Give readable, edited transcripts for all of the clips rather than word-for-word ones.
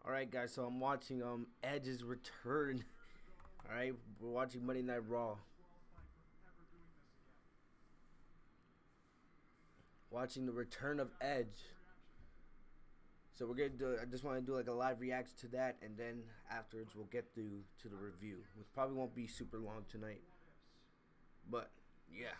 Alright guys, so I'm watching Edge's return. Alright, we're watching Monday Night Raw. Watching the return of Edge. So we're gonna do I just wanna do like a live reaction to that, and then afterwards we'll get through to the review. Which probably won't be super long tonight. But yeah.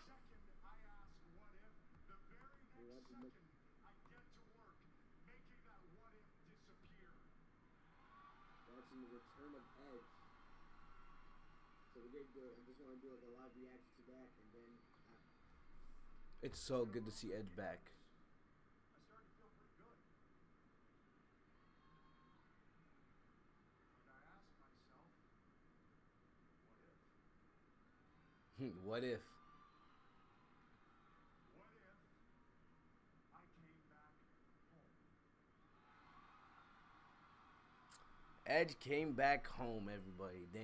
Watching the return of Edge. So we're gonna do I just wanna do like a live reaction to that, and then it's so good to see Edge back. What if? Edge came back home, everybody. Damn.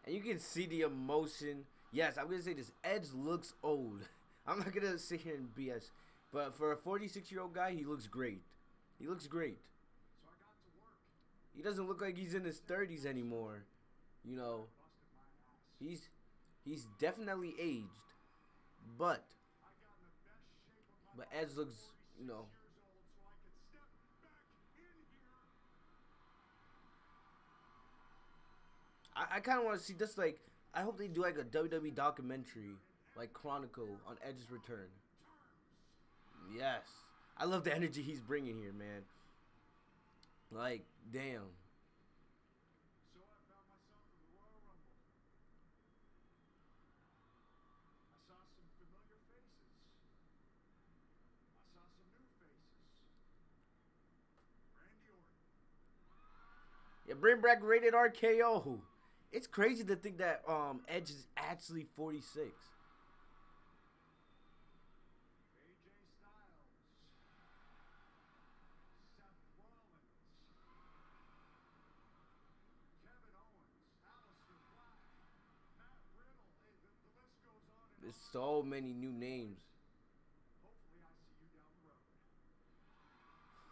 And you can see the emotion. Yes, I'm gonna say this. Edge looks old. I'm not gonna sit here and BS, but for a 46-year-old guy, he looks great. He looks great. He doesn't look like he's in his 30s anymore. You know, he's he's definitely aged, but Edge looks, I kind of want to see this. Like, I hope they do like a WWE documentary, like Chronicle on Edge's return. Yes, I love the energy he's bringing here, man. Like, damn. Yeah, bring back rated RKO. It's crazy to think that Edge is actually 46. There's so many new names.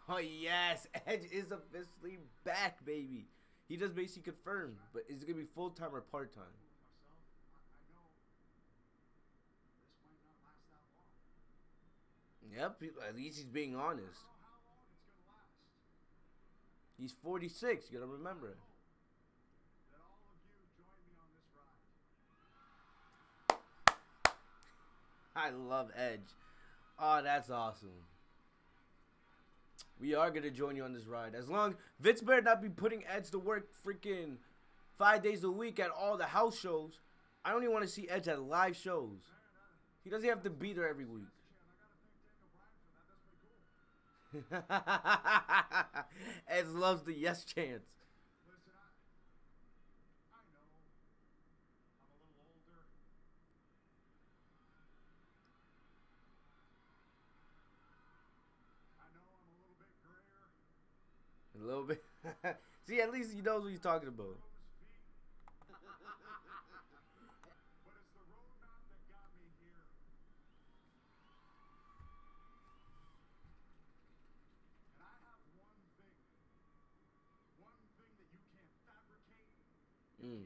Oh yes, Edge is officially back, baby. He just basically confirmed, but is it gonna be full time or part time? Yep, at least he's being honest. He's 46. You gotta remember it. I love Edge. Oh, that's awesome. We are gonna join you on this ride. As long Vince better not be putting Edge to work freaking 5 days a week at all the house shows. I don't even want to see Edge at live shows. He doesn't have to be there every week. Edge loves the yes chance. A little bit. See, at least he knows what he's talking about. Mm.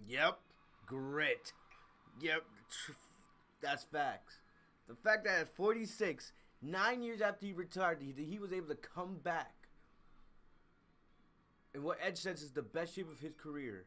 Yep. Grit. Yep. That's facts. The fact that at 46, 9 years after he retired, he was able to come back in what Edge says is the best shape of his career.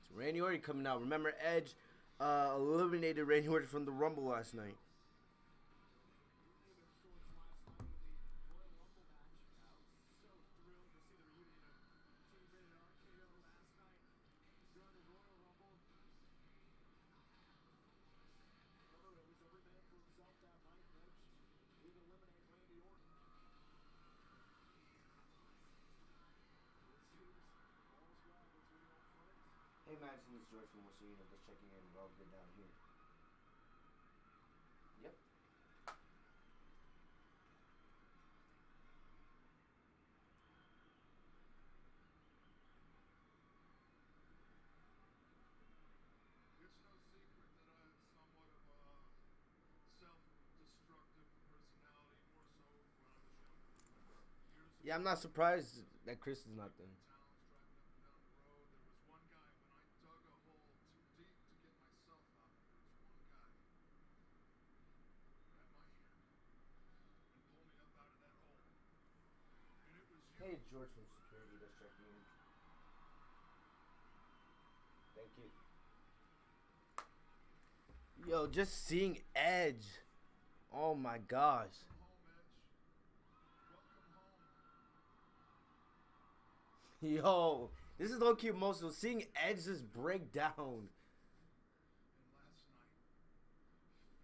So Randy Orton coming out. Remember, Edge eliminated Randy Orton from the Rumble last night. Manson, this is George from YOUTUNE. Just checking in. We're all good down here. Yep. It's no secret that I have somewhat of a self-destructive personality, more so when I was younger. Years Yeah, ago, I'm not surprised that Chris is not there. towns driving up and down the road, there was one guy when I dug a hole too deep to get myself out of, there was one guy grab my hand and pull me up out of that hole. And it was you. Hey, George from security. Just checking in. Thank you. Yo, just seeing Edge. Oh my gosh. Welcome home, Edge. Welcome home. Yo, this is low-key emotional. Seeing Edge just break down. And last night,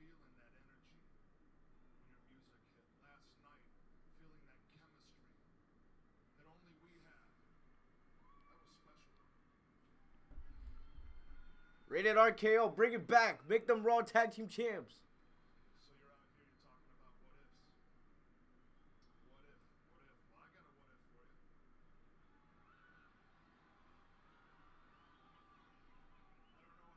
feeling that energy when your music hit. Last night, feeling that chemistry that only we have. That was special. Rated RKO, bring it back. Make them Raw Tag Team Champs. So you're out here, you're talking about what ifs. What if? What if? Well, I got a what if for you. I don't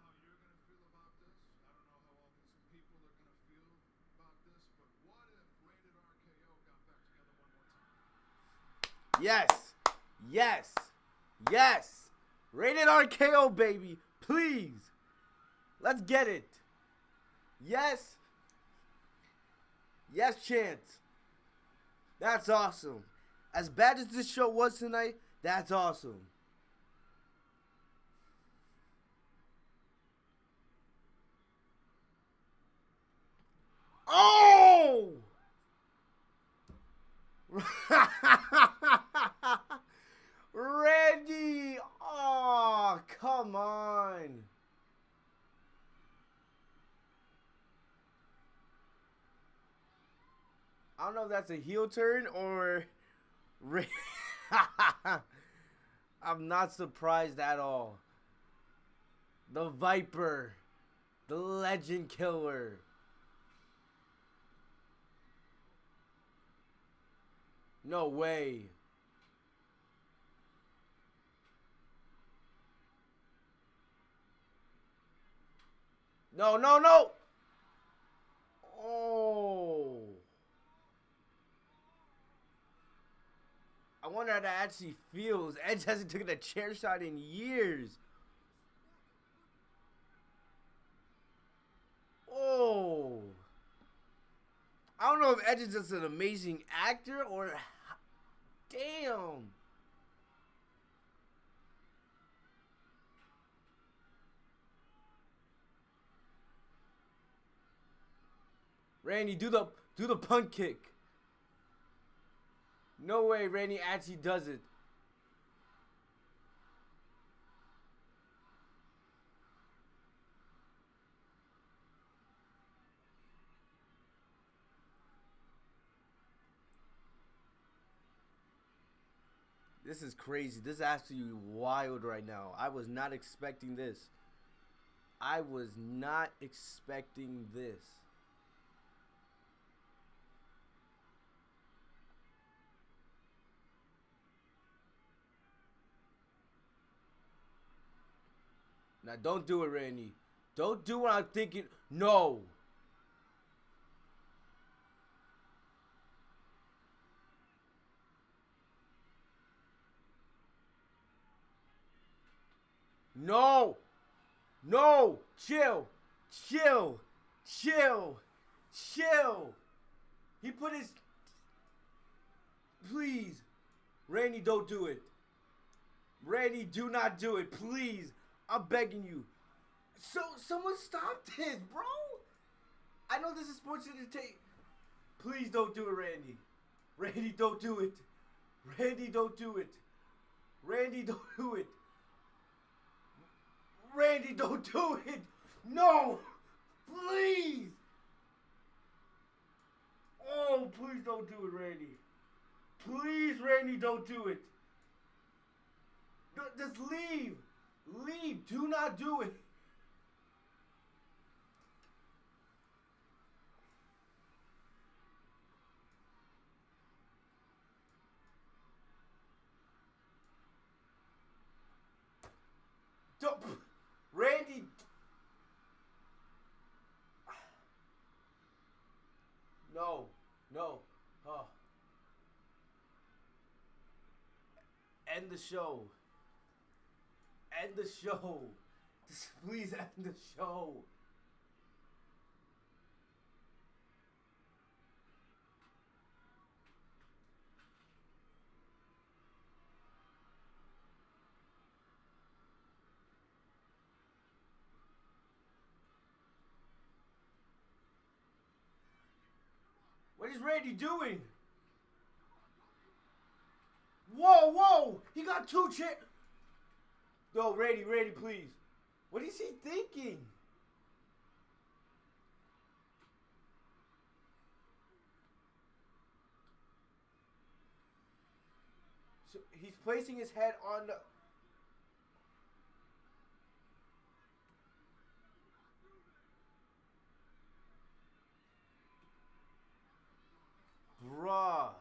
know how you're going to feel about this. I don't know how all these people are going to feel about this. But what if Rated RKO got back together one more time? Yes. Yes. Yes. Rated RKO, baby. Please. Let's get it. Yes. Yes, Chance. That's awesome. As bad as this show was tonight, that's awesome. Oh! Randy! Oh, come on. I don't know if that's a heel turn or... I'm not surprised at all. The Viper. The Legend Killer. No way. No, no, no. Oh. I wonder how that actually feels. Edge hasn't taken a chair shot in years. Oh. I don't know if Edge is just an amazing actor or... Damn. Randy, do the punt kick. No way Randy actually does it. This is crazy. This is actually wild right now. I was not expecting this. I was not expecting this. Now, don't do it, Randy. Don't do what I'm thinking. No. No. No. Chill. Chill. Chill. Chill. He put his... Please. Randy, don't do it. Randy, do not do it. Please. I'm begging you. So, someone stop this, bro. I know this is sports entertainment. Please don't do it, Randy. Randy, don't do it. Randy, don't do it. Randy, don't do it. Randy, don't do it. No. Please. Oh, please don't do it, Randy. Please, Randy, don't do it. Just leave. Leave. Do not do it. Don't. Randy. No. No. Oh. End the show. End the show. Just please end the show. What is Randy doing? Whoa, whoa! He got two chairs. No, Randy, please. What is he thinking? So he's placing his head on the... Bruh.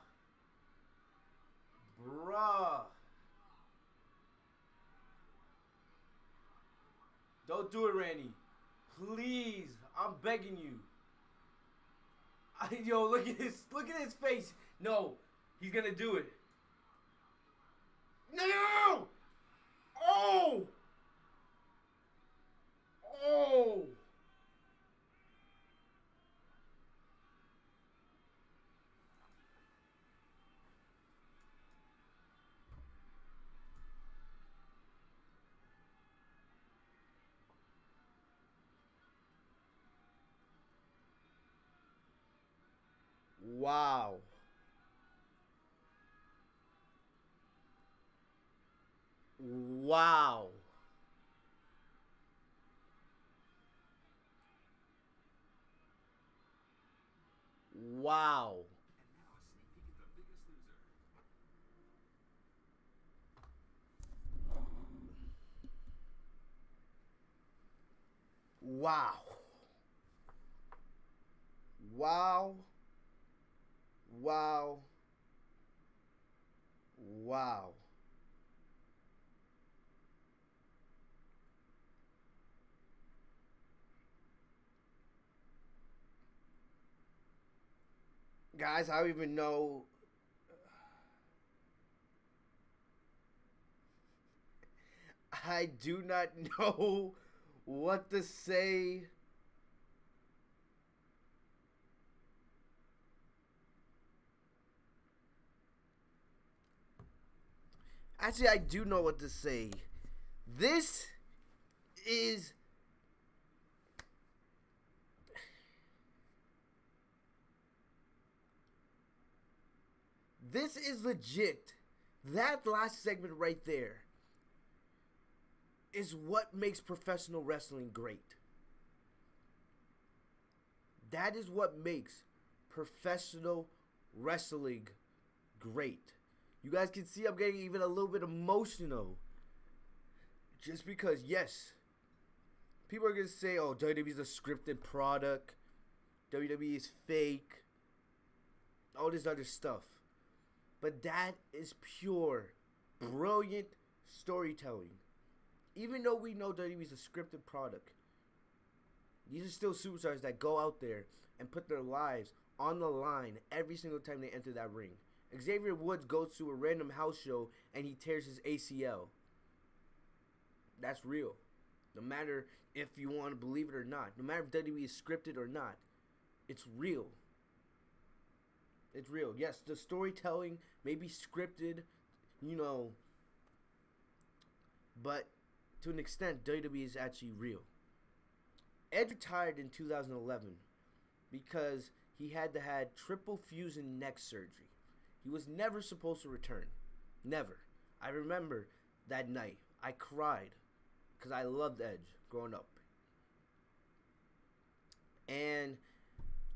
Don't do it, Randy. Please. I'm begging you. Yo, look at his face. No. He's gonna do it. No! Oh! Oh! Wow. Wow. Wow. Wow. Wow. Wow. Wow. Guys, I don't even know. I do not know what to say. Actually, I do know what to say. This is... This is legit. That last segment right there is what makes professional wrestling great. That is what makes professional wrestling great. You guys can see I'm getting even a little bit emotional. Just because, yes, people are going to say, oh, WWE is a scripted product. WWE is fake. All this other stuff. But that is pure, brilliant storytelling. Even though we know WWE is a scripted product, these are still superstars that go out there and put their lives on the line every single time they enter that ring. Xavier Woods goes to a random house show and he tears his ACL. That's real. No matter if you want to believe it or not. No matter if WWE is scripted or not. It's real. It's real. Yes, the storytelling may be scripted, you know. But to an extent, WWE is actually real. Edge retired in 2011 because he had to have triple fusion neck surgery. He was never supposed to return. Never. I remember that night. I cried because I loved Edge growing up. And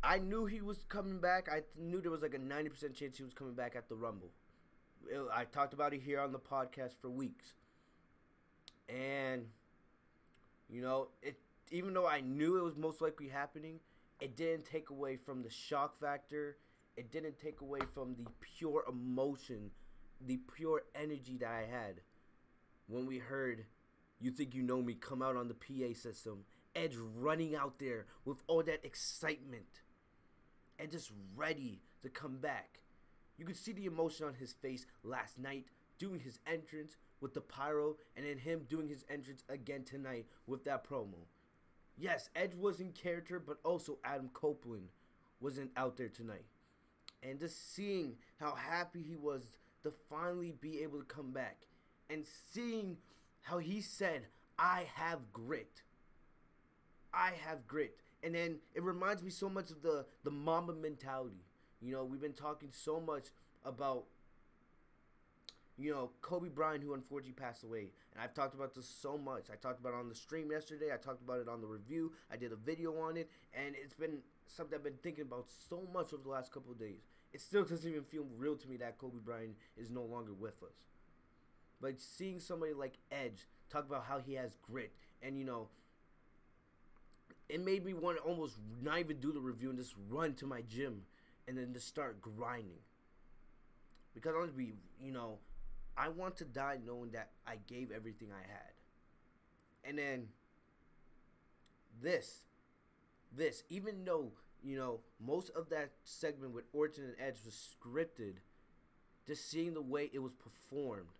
I knew he was coming back. I knew there was like a 90% chance he was coming back at the Rumble. I talked about it here on the podcast for weeks. And it, even though I knew it was most likely happening, it didn't take away from the shock factor. It didn't take away from the pure emotion, the pure energy that I had when we heard "You Think You Know Me" come out on the PA system. Edge running out there with all that excitement and just ready to come back. You could see the emotion on his face last night doing his entrance with the pyro, and then him doing his entrance again tonight with that promo. Yes, Edge was in character, but also Adam Copeland wasn't out there tonight. And just seeing how happy he was to finally be able to come back, and seeing how he said, "I have grit. I have grit." And then it reminds me so much of the Mamba mentality. We've been talking so much about Kobe Bryant, who unfortunately passed away. And I've talked about this so much. I talked about it on the stream yesterday. I talked about it on the review. I did a video on it. And it's been something I've been thinking about so much over the last couple of days. It still doesn't even feel real to me that Kobe Bryant is no longer with us. But seeing somebody like Edge talk about how he has grit. And, it made me want to almost not even do the review and just run to my gym and then just start grinding. Because honestly, I want to die knowing that I gave everything I had. And then this, even though, most of that segment with Orton and Edge was scripted, just seeing the way it was performed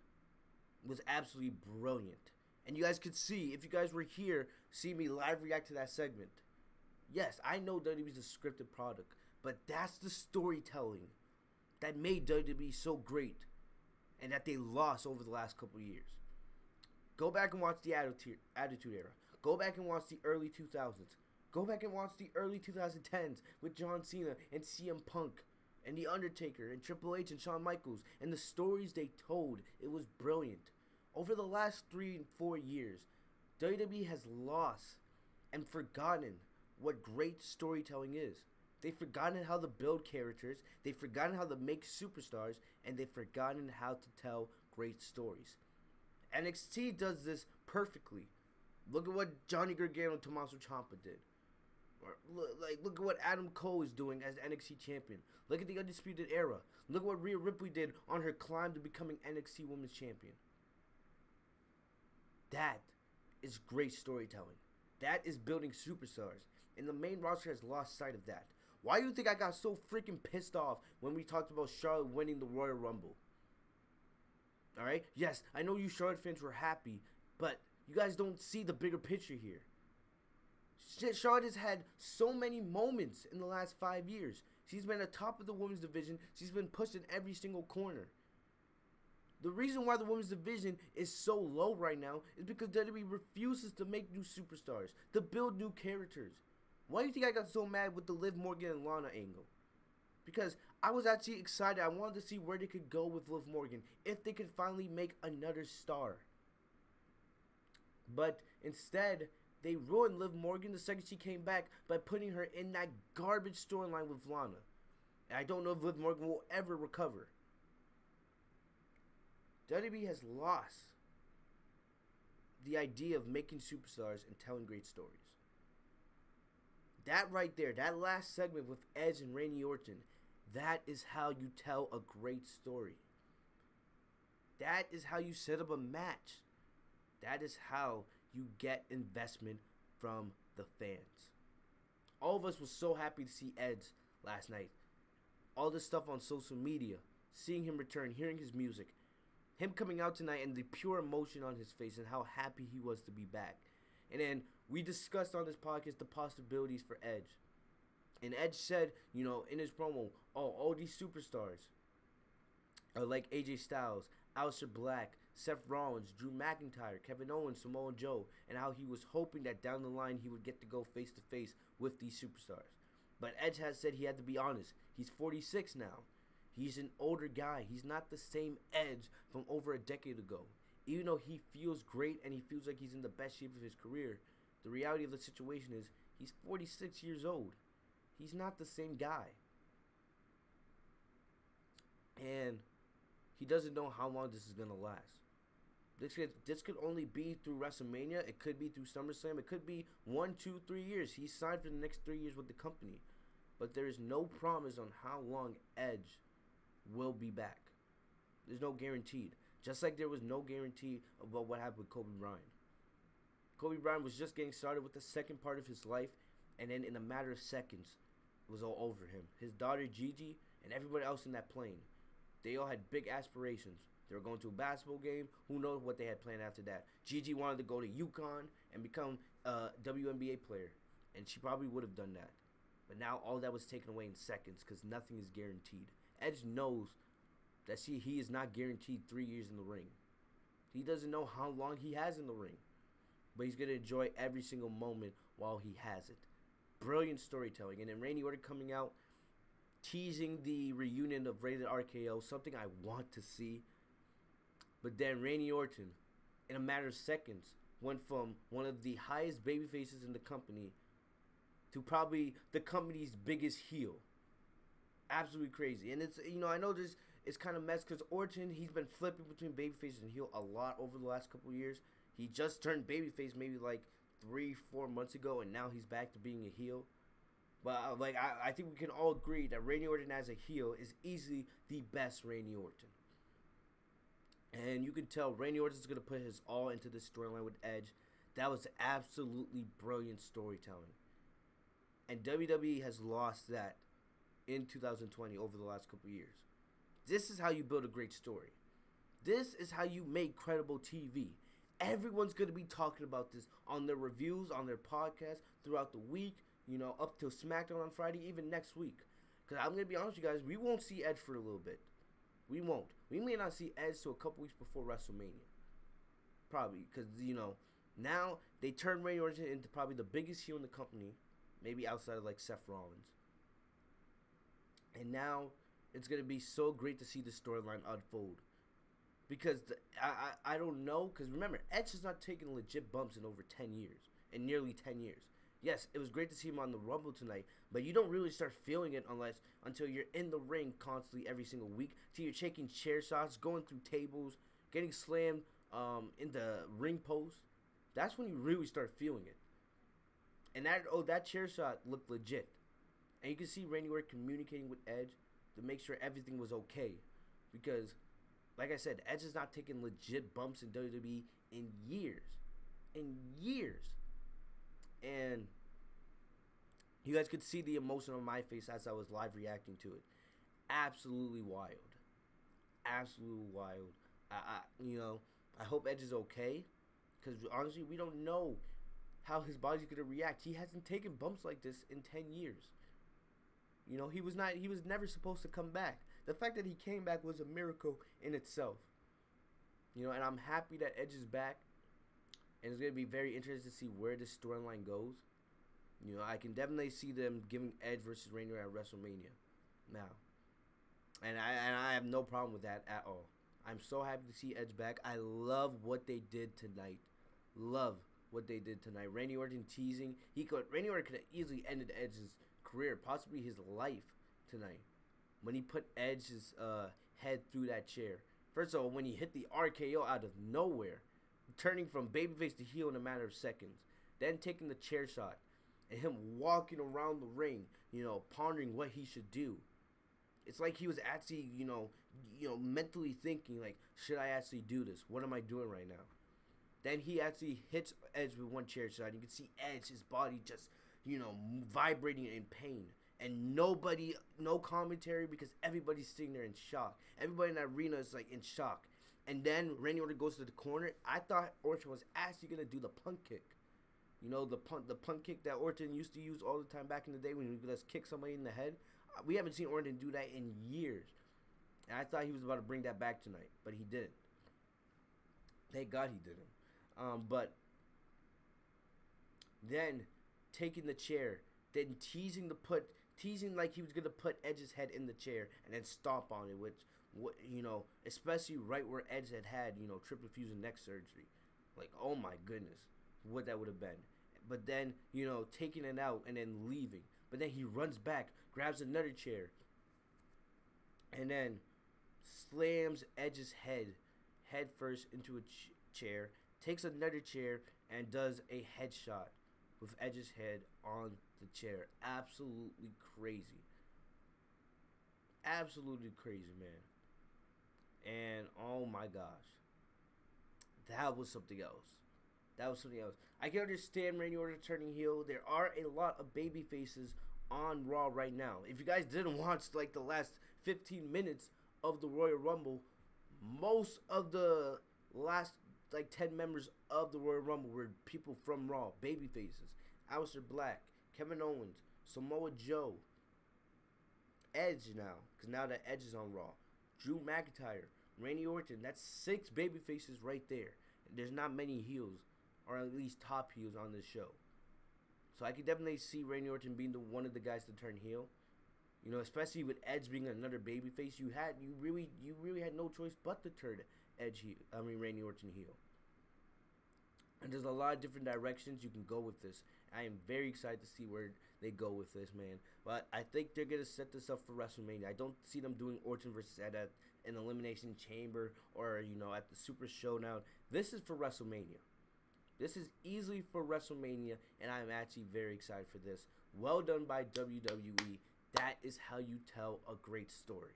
was absolutely brilliant. And you guys could see, if you guys were here, see me live react to that segment. Yes, I know WWE is a scripted product, but that's the storytelling that made WWE so great and that they lost over the last couple years. Go back and watch the Attitude Era. Go back and watch the early 2000s. Go back and watch the early 2010s with John Cena and CM Punk and The Undertaker and Triple H and Shawn Michaels. And the stories they told, it was brilliant. Over the last 3 and 4 years, WWE has lost and forgotten what great storytelling is. They've forgotten how to build characters, they've forgotten how to make superstars, and they've forgotten how to tell great stories. NXT does this perfectly. Look at what Johnny Gargano and Tommaso Ciampa did. Look at what Adam Cole is doing as NXT champion. Look at the Undisputed Era. Look at what Rhea Ripley did on her climb to becoming NXT Women's Champion. That is great storytelling. That is building superstars. And the main roster has lost sight of that. Why do you think I got so freaking pissed off when we talked about Charlotte winning the Royal Rumble? Alright? Yes, I know you Charlotte fans were happy, but you guys don't see the bigger picture here. Charlotte has had so many moments in the last 5 years. She's been at the top of the women's division. She's been pushed in every single corner. The reason why the women's division is so low right now is because WWE refuses to make new superstars, to build new characters. Why do you think I got so mad with the Liv Morgan and Lana angle? Because I was actually excited. I wanted to see where they could go with Liv Morgan, if they could finally make another star. But instead, they ruined Liv Morgan the second she came back by putting her in that garbage storyline with Lana. And I don't know if Liv Morgan will ever recover. WWE has lost the idea of making superstars and telling great stories. That right there, that last segment with Edge and Randy Orton, that is how you tell a great story. That is how you set up a match. That is how you get investment from the fans. All of us were so happy to see Edge last night. All this stuff on social media, seeing him return, hearing his music, him coming out tonight and the pure emotion on his face and how happy he was to be back. And then we discussed on this podcast the possibilities for Edge. And Edge said, in his promo, all these superstars are like AJ Styles, Aleister Black, Seth Rollins, Drew McIntyre, Kevin Owens, Samoa Joe, and how he was hoping that down the line he would get to go face to face with these superstars. But Edge has said he had to be honest. He's 46 now. He's an older guy. He's not the same Edge from over a decade ago. Even though he feels great and he feels like he's in the best shape of his career, the reality of the situation is he's 46 years old. He's not the same guy. And he doesn't know how long this is going to last. This could only be through WrestleMania. It could be through SummerSlam. It could be 1, 2, 3 years. He's signed for the next 3 years with the company. But there is no promise on how long Edge will be back. There's no guaranteed. Just like there was no guarantee about what happened with Kobe Bryant. Kobe Bryant was just getting started with the second part of his life, and then in a matter of seconds, it was all over him. His daughter Gigi and everybody else in that plane, they all had big aspirations. They were going to a basketball game. Who knows what they had planned after that? Gigi wanted to go to UConn and become a WNBA player, and she probably would have done that. But now all that was taken away in seconds because nothing is guaranteed. Edge knows that he is not guaranteed 3 years in the ring. He doesn't know how long he has in the ring, but he's going to enjoy every single moment while he has it. Brilliant storytelling. And then Randy Orton coming out, teasing the reunion of Rated RKO, something I want to see. But then Randy Orton, in a matter of seconds, went from one of the highest baby faces in the company to probably the company's biggest heel. Absolutely crazy. And it's, I know it's kind of mess because Orton, he's been flipping between babyface and heel a lot over the last couple of years. He just turned babyface maybe like 3-4 months ago, and now he's back to being a heel. But I think we can all agree that Randy Orton as a heel is easily the best Randy Orton. And you can tell Randy Orton's going to put his all into this storyline with Edge. That was absolutely brilliant storytelling. And WWE has lost that in 2020 over the last couple of years. This is how you build a great story. This is how you make credible TV. Everyone's going to be talking about this on their reviews, on their podcasts, throughout the week, up till SmackDown on Friday, even next week. Because I'm going to be honest with you guys, we won't see Edge for a little bit. We won't. We may not see Edge till a couple weeks before WrestleMania. Probably. Because, now they turned Randy Orton into probably the biggest heel in the company. Maybe outside of like Seth Rollins. And now it's going to be so great to see the storyline unfold. Because I don't know. Because remember, Edge has not taken legit bumps in over 10 years. In nearly 10 years. Yes, it was great to see him on the Rumble tonight. But you don't really start feeling it until you're in the ring constantly every single week. Till you're taking chair shots, going through tables, getting slammed in the ring post. That's when you really start feeling it. And that chair shot looked legit. And you can see Randy Orton communicating with Edge to make sure everything was okay. Because, like I said, Edge has not taken legit bumps in WWE in years. In years. And you guys could see the emotion on my face as I was live reacting to it. Absolutely wild. Absolutely wild. I hope Edge is okay. Because, honestly, we don't know how his body's going to react. He hasn't taken bumps like this in 10 years. He was never supposed to come back. The fact that he came back was a miracle in itself. And I'm happy that Edge is back. And it's going to be very interesting to see where this storyline goes. I can definitely see them giving Edge versus Randy Orton at WrestleMania now. And I have no problem with that at all. I'm so happy to see Edge back. I love what they did tonight. Love what they did tonight. Randy Orton teasing. Randy Orton could have easily ended Edge's career, possibly his life tonight, when he put Edge's head through that chair. First of all, when he hit the RKO out of nowhere, turning from babyface to heel in a matter of seconds, then taking the chair shot, and him walking around the ring, pondering what he should do. It's like he was actually, mentally thinking, like, should I actually do this? What am I doing right now? Then he actually hits Edge with one chair shot. You can see Edge, his body just, vibrating in pain. And no commentary because everybody's sitting there in shock. Everybody in the arena is, like, in shock. And then Randy Orton goes to the corner. I thought Orton was actually going to do the punt kick. The punt kick that Orton used to use all the time back in the day when he would just kick somebody in the head. We haven't seen Orton do that in years. And I thought he was about to bring that back tonight, but he didn't. Thank God he didn't. But then taking the chair, then teasing like he was gonna put Edge's head in the chair and then stomp on it, which especially right where Edge had triple fusion neck surgery. Like, oh my goodness, what that would have been. But then taking it out and then leaving. But then he runs back, grabs another chair, and then slams Edge's head first into a chair, takes another chair, and does a headshot with Edge's head on the chair. Absolutely crazy. Absolutely crazy, man. And oh my gosh, that was something else. That was something else. I can understand Randy Orton turning heel. There are a lot of baby faces on Raw right now. If you guys didn't watch like the last 15 minutes of the Royal Rumble, most of the last like 10 members of the Royal Rumble were people from Raw, baby faces. Aleister Black, Kevin Owens, Samoa Joe, Edge now, because now that Edge is on Raw, Drew McIntyre, Randy Orton. That's 6 baby faces right there. There's not many heels, or at least top heels on this show. So I could definitely see Randy Orton being one of the guys to turn heel. You know, especially with Edge being another babyface, you really had no choice but to turn Randy Orton heel. And there's a lot of different directions you can go with this. I am very excited to see where they go with this, man. But I think they're gonna set this up for WrestleMania. I don't see them doing Orton versus Ed at an Elimination Chamber or at the Super Showdown. This is for WrestleMania. This is easily for WrestleMania, and I'm actually very excited for this. Well done by WWE. That is how you tell a great story.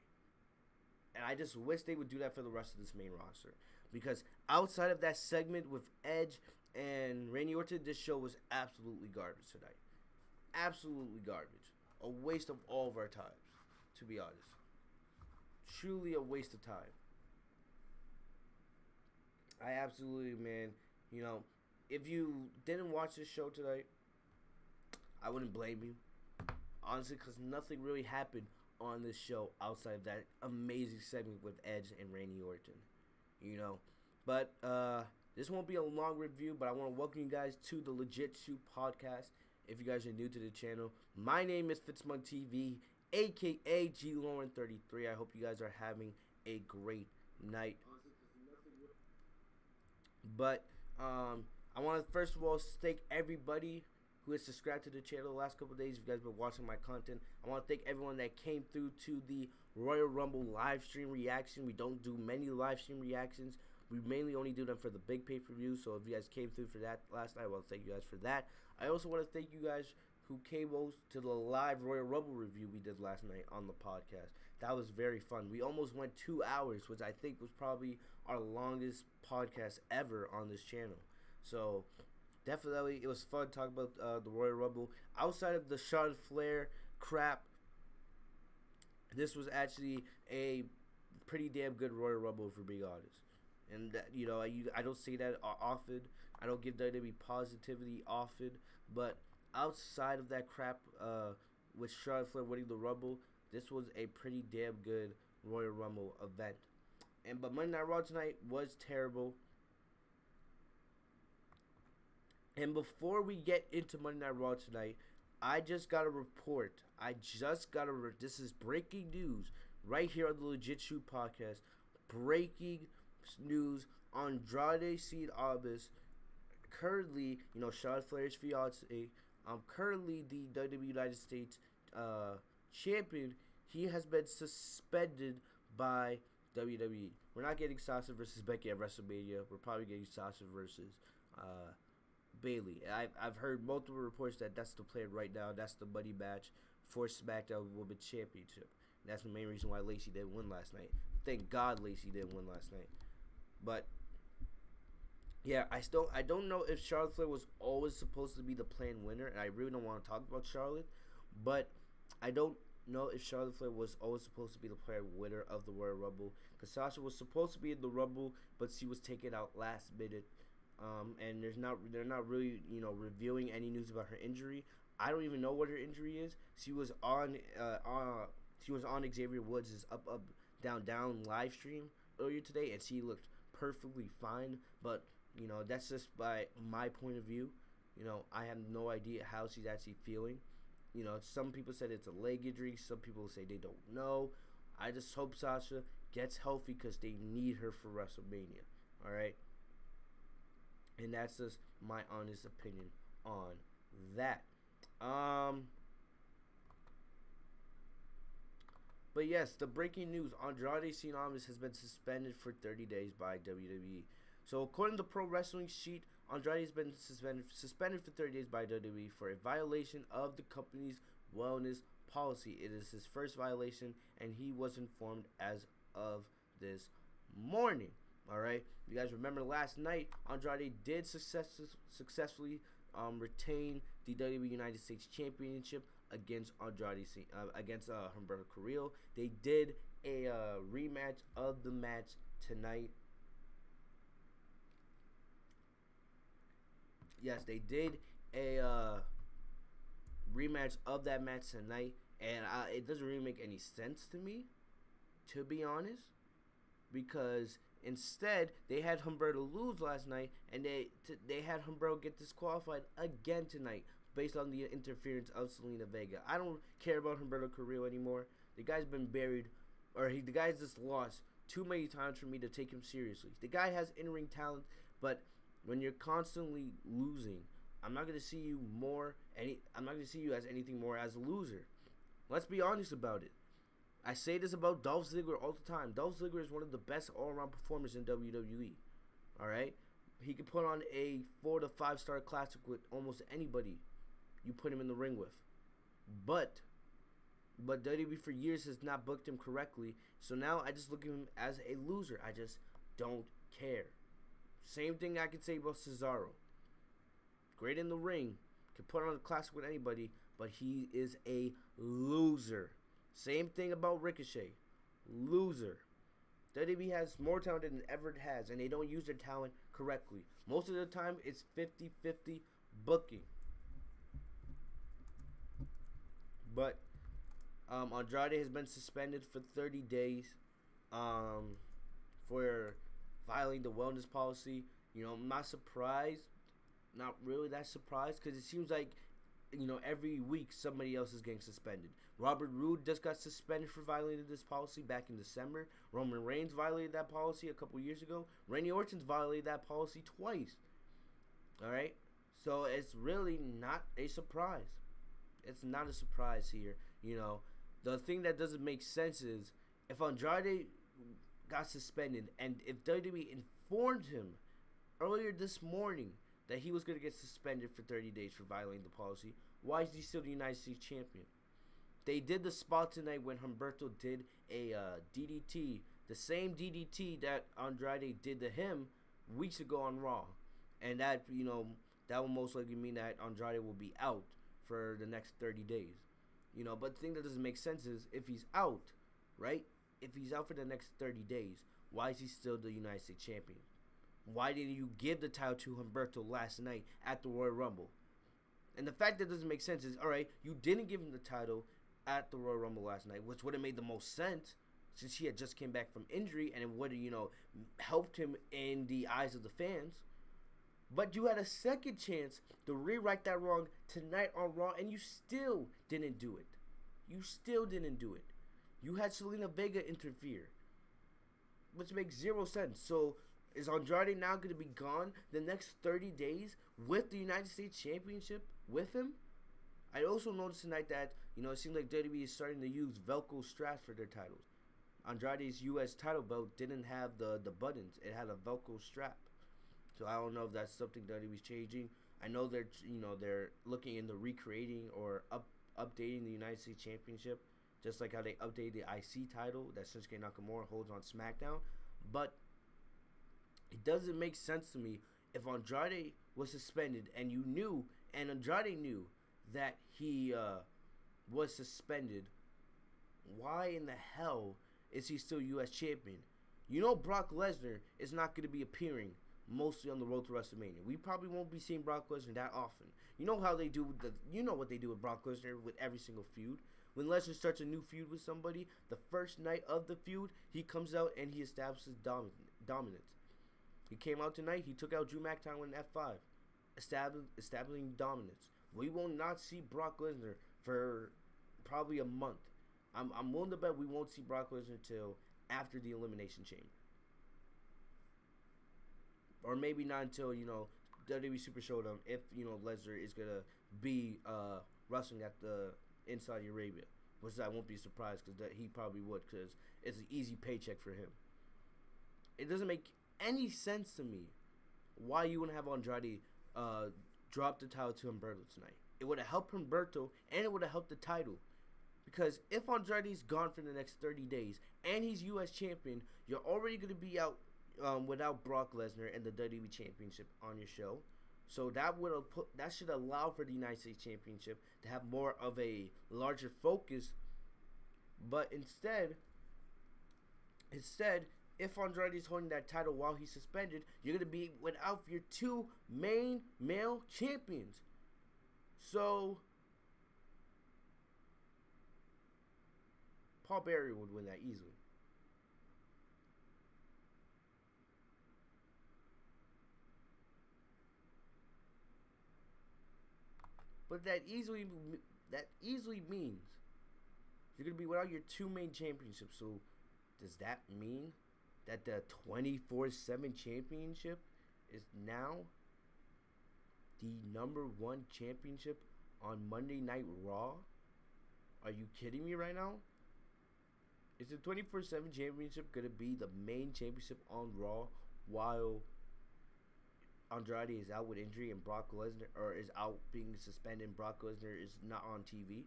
And I just wish they would do that for the rest of this main roster. Because outside of that segment with Edge and Randy Orton, this show was absolutely garbage tonight. Absolutely garbage. A waste of all of our time, to be honest. Truly a waste of time. I absolutely, man, if you didn't watch this show tonight, I wouldn't blame you. Honestly, because nothing really happened on this show outside of that amazing segment with Edge and Randy Orton. But this won't be a long review, but I want to welcome you guys to the Legit Shoot podcast. If you guys are new to the channel, my name is Fitzmug TV, aka GLauren33. I hope you guys are having a great night. But I want to first of all thank everybody who has subscribed to the channel the last couple of days. If you guys have been watching my content, I want to thank everyone that came through to the Royal Rumble live stream reaction. We don't do many live stream reactions. We mainly only do them for the big pay-per-view. So if you guys came through for that last night, I want to thank you guys for that. I also want to thank you guys who came to the live Royal Rumble review we did last night on the podcast. That was very fun. We almost went 2 hours, which I think was probably our longest podcast ever on this channel. So definitely, it was fun talking about the Royal Rumble. Outside of the Charlotte Flair crap, this was actually a pretty damn good Royal Rumble, for being honest. And I don't say that often. I don't give WWE positivity often. But outside of that crap, with Charlotte Flair winning the Rumble, this was a pretty damn good Royal Rumble event. But Monday Night Raw tonight was terrible. And before we get into Monday Night Raw tonight, I just got a report. This is breaking news right here on the Legit Shoot podcast. Breaking news: Andrade Cien Almas, currently, Charlotte Flair's fiance, currently the WWE United States champion. He has been suspended by WWE. We're not getting Sasha versus Becky at WrestleMania. We're probably getting Sasha versus Bayley. I've heard multiple reports that that's the plan right now. That's the money match for SmackDown Women's Championship. And that's the main reason why Lacey didn't win last night. Thank God Lacey didn't win last night. But yeah, I don't know if Charlotte Flair was always supposed to be the planned winner, and I really don't want to talk about Charlotte, but I don't know if Charlotte Flair was always supposed to be the planned winner of the Royal Rumble, because Sasha was supposed to be in the Rumble, but she was taken out last minute. And they're not really revealing any news about her injury. I don't even know what her injury is. She was on Xavier Woods' Up Down Down live stream earlier today, and she looked perfectly fine. But that's just by my point of view. I have no idea how she's actually feeling. Some people said it's a leg injury. Some people say they don't know. I just hope Sasha gets healthy because they need her for WrestleMania. All right. And that's just my honest opinion on that. But yes, the breaking news: Andrade Cien Almas has been suspended for 30 days by WWE. So according to Pro Wrestling Sheet, Andrade has been suspended for 30 days by WWE for a violation of the company's wellness policy. It is his first violation, and he was informed as of this morning. All right, you guys remember last night Andrade did successfully retain the WWE United States Championship against Humberto Carrillo. They did a rematch of the match tonight. Yes, they did a rematch of that match tonight, and it doesn't really make any sense to me, to be honest, because instead they had Humberto lose last night, and they had Humberto get disqualified again tonight based on the interference of Zelina Vega. I don't care about Humberto Carrillo anymore. The guy's been buried, the guy's just lost too many times for me to take him seriously. The guy has in-ring talent, but when you're constantly losing, I'm not gonna see you as anything more as a loser. Let's be honest about it. I say this about Dolph Ziggler all the time. Dolph Ziggler is one of the best all-around performers in WWE. All right, he can put on a 4 to 5 star classic with almost anybody you put him in the ring with. But WWE for years has not booked him correctly. So now I just look at him as a loser. I just don't care. Same thing I can say about Cesaro. Great in the ring, can put on a classic with anybody, but he is a loser. Same thing about Ricochet. Loser. WWE has more talent than it ever has, and they don't use their talent correctly. Most of the time, it's 50-50 booking. But Andrade has been suspended for 30 days for violating the wellness policy. You know, I'm not surprised. Not really that surprised, because it seems like, you know, every week somebody else is getting suspended. Robert Roode just got suspended for violating this policy back in December. Roman Reigns violated that policy a couple years ago. Randy Orton's violated that policy twice. Alright? So it's really not a surprise. It's not a surprise here. You know, the thing that doesn't make sense is if Andrade got suspended and if WWE informed him earlier this morning that he was going to get suspended for 30 days for violating the policy, why is he still the United States champion? They did the spot tonight when Humberto did a DDT, the same DDT that Andrade did to him weeks ago on Raw. And that, you know, that will most likely mean that Andrade will be out for the next 30 days. You know, but the thing that doesn't make sense is if he's out, right? If he's out for the next 30 days, why is he still the United States champion? Why didn't you give the title to Humberto last night at the Royal Rumble? And the fact that doesn't make sense is, alright, you didn't give him the title at the Royal Rumble last night, which would have made the most sense since he had just came back from injury and it would have, you know, helped him in the eyes of the fans. But you had a second chance to rewrite that wrong tonight on Raw, and you still didn't do it. You still didn't do it. You had Zelina Vega interfere, which makes zero sense. So is Andrade now going to be gone the next 30 days with the United States Championship with him? I also noticed tonight that, you know, it seems like WWE is starting to use Velcro straps for their titles. Andrade's U.S. title belt didn't have the buttons. It had a Velcro strap. So I don't know if that's something WWE's changing. I know they're looking into recreating or updating the United States Championship, just like how they updated the IC title that Shinsuke Nakamura holds on SmackDown. But it doesn't make sense to me if Andrade was suspended and Andrade knew that he was suspended. Why in the hell is he still U.S. champion? You know Brock Lesnar is not going to be appearing mostly on the road to WrestleMania. We probably won't be seeing Brock Lesnar that often. You know how they do what they do with Brock Lesnar with every single feud. When Lesnar starts a new feud with somebody, the first night of the feud, he comes out and he establishes dominance. He came out tonight, he took out Drew McIntyre in F5, establishing dominance. We will not see Brock Lesnar for probably a month. I'm willing to bet we won't see Brock Lesnar until after the Elimination Chamber. Or maybe not until, you know, WWE Super Showdown, if, you know, Lesnar is going to be wrestling in Saudi Arabia. Which I won't be surprised because he probably would, because it's an easy paycheck for him. It doesn't make any sense to me why you wouldn't have Andrade drop the title to Humberto tonight. It would have helped Humberto, and it would have helped the title. Because if Andrade's gone for the next 30 days, and he's U.S. champion, you're already going to be out without Brock Lesnar and the WWE Championship on your show. So that should allow for the United States Championship to have more of a larger focus. But instead, if Andrade is holding that title while he's suspended, you're going to be without your two main male champions. So Paul Bearer would win that easily. But that easily means you're going to be without your two main championships. So does that mean that the 24/7 championship is now the number one championship on Monday Night Raw? Are you kidding me right now? Is the 24/7 championship going to be the main championship on Raw while Andrade is out with injury and Brock Lesnar, or is out being suspended and Brock Lesnar is not on TV?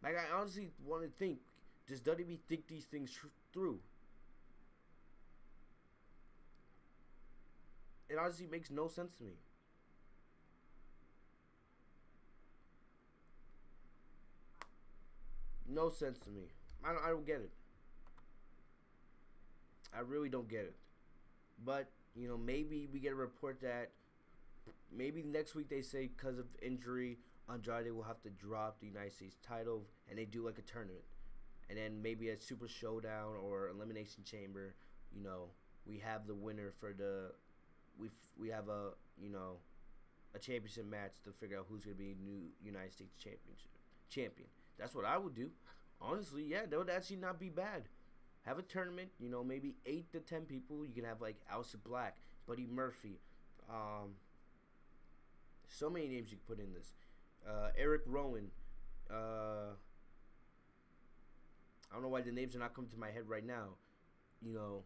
Like, I honestly want to think, does WWE think these things through? It honestly makes no sense to me. No sense to me. I don't get it. I really don't get it. But, you know, maybe we get a report that maybe next week they say because of injury, Andrade will have to drop the United States title, and they do like a tournament. And then maybe a Super Showdown or Elimination Chamber, you know, we have the winner for the, we have a, you know, a championship match to figure out who's going to be new United States champion. That's what I would do. Honestly, yeah, that would actually not be bad. Have a tournament, you know, maybe 8 to 10 people. You can have like Aleister Black, Buddy Murphy. So many names you can put in this. Eric Rowan. I don't know why the names are not coming to my head right now. You know,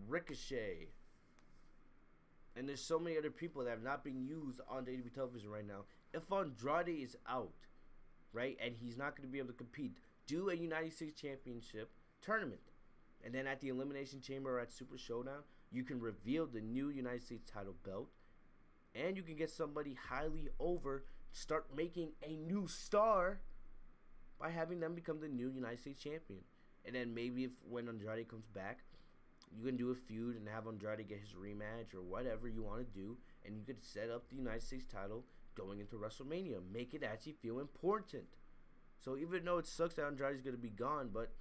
Ricochet. And there's so many other people that have not been used on WWE television right now. If Andrade is out, right, and he's not going to be able to compete, do a United States Championship tournament. And then at the Elimination Chamber or at Super Showdown, you can reveal the new United States title belt. And you can get somebody highly over, start making a new star by having them become the new United States champion. And then maybe when Andrade comes back, you can do a feud and have Andrade get his rematch or whatever you want to do. And you could set up the United States title going into WrestleMania. Make it actually feel important. So even though it sucks that Andrade's going to be gone, but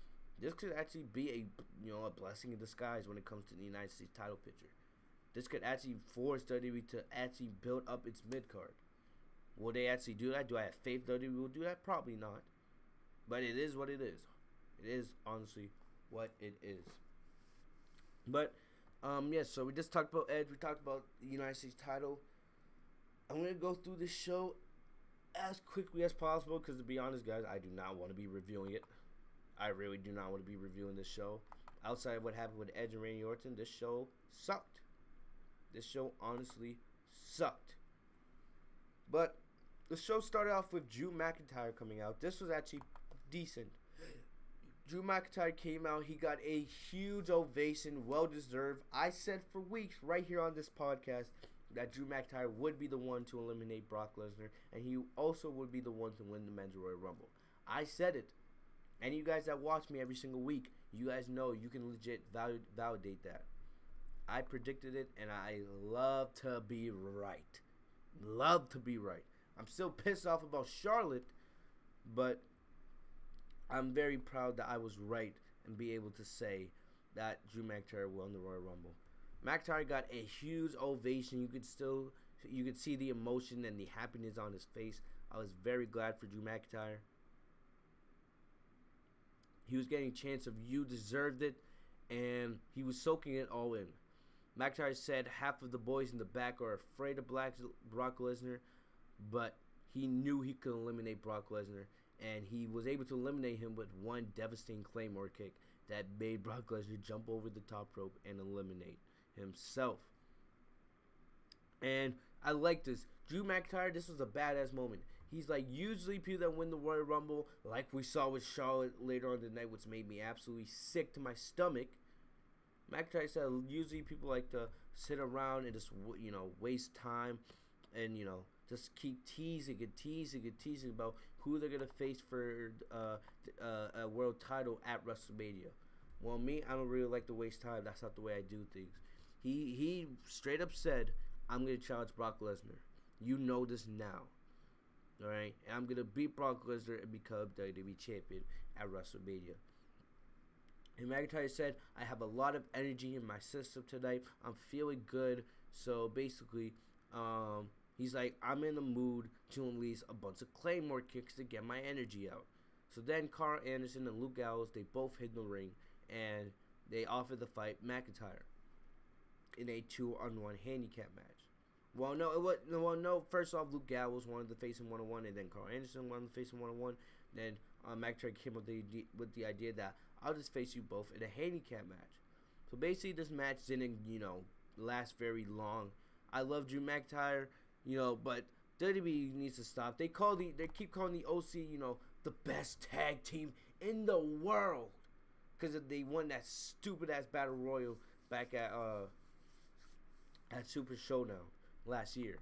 this could actually be a blessing in disguise when it comes to the United States title picture. This could actually force WWE to actually build up its mid-card. Will they actually do that? Do I have faith WWE will do that? Probably not. But it is what it is. It is honestly what it is. But, yes, so we just talked about Edge. We talked about the United States title. I'm going to go through this show as quickly as possible because, to be honest, guys, I do not want to be reviewing it. I really do not want to be reviewing this show. Outside of what happened with Edge and Randy Orton, this show sucked. This show honestly sucked. But the show started off with Drew McIntyre coming out. This was actually decent. Drew McIntyre came out. He got a huge ovation, well-deserved. I said for weeks right here on this podcast that Drew McIntyre would be the one to eliminate Brock Lesnar, and he also would be the one to win the Men's Royal Rumble. I said it. And you guys that watch me every single week, you guys know you can legit validate that. I predicted it, and I love to be right. Love to be right. I'm still pissed off about Charlotte, but I'm very proud that I was right and be able to say that Drew McIntyre won the Royal Rumble. McIntyre got a huge ovation. You could see the emotion and the happiness on his face. I was very glad for Drew McIntyre. He was getting a chance of you deserved it, and he was soaking it all in. McIntyre said half of the boys in the back are afraid of Brock Lesnar, but he knew he could eliminate Brock Lesnar, and he was able to eliminate him with one devastating Claymore kick that made Brock Lesnar jump over the top rope and eliminate himself. And I like this. Drew McIntyre, this was a badass moment. He's like, usually people that win the Royal Rumble, like we saw with Charlotte later on in the night, which made me absolutely sick to my stomach. McIntyre said usually people like to sit around and just, waste time and, just keep teasing about who they're going to face for a world title at WrestleMania. Well, me, I don't really like to waste time. That's not the way I do things. He straight up said, I'm going to challenge Brock Lesnar. You know this now. Alright? And I'm going to beat Brock Lesnar and become WWE Champion at WrestleMania. And McIntyre said, I have a lot of energy in my system tonight. I'm feeling good. So basically, he's like, I'm in the mood to unleash a bunch of Claymore kicks to get my energy out. So then Carl Anderson and Luke Gallows, they both hit the ring. And they offered the fight McIntyre in a 2-on-1 handicap match. Well, no. First off, Luke Gallows wanted to face him 1-on-1, and then Carl Anderson wanted to face him 1-on-1. Then McIntyre came up with the idea that I'll just face you both in a handicap match. So basically, this match didn't, last very long. I love Drew McIntyre, but WWE needs to stop. They keep calling the OC, the best tag team in the world, because they won that stupid ass battle royal back at Super Showdown last year.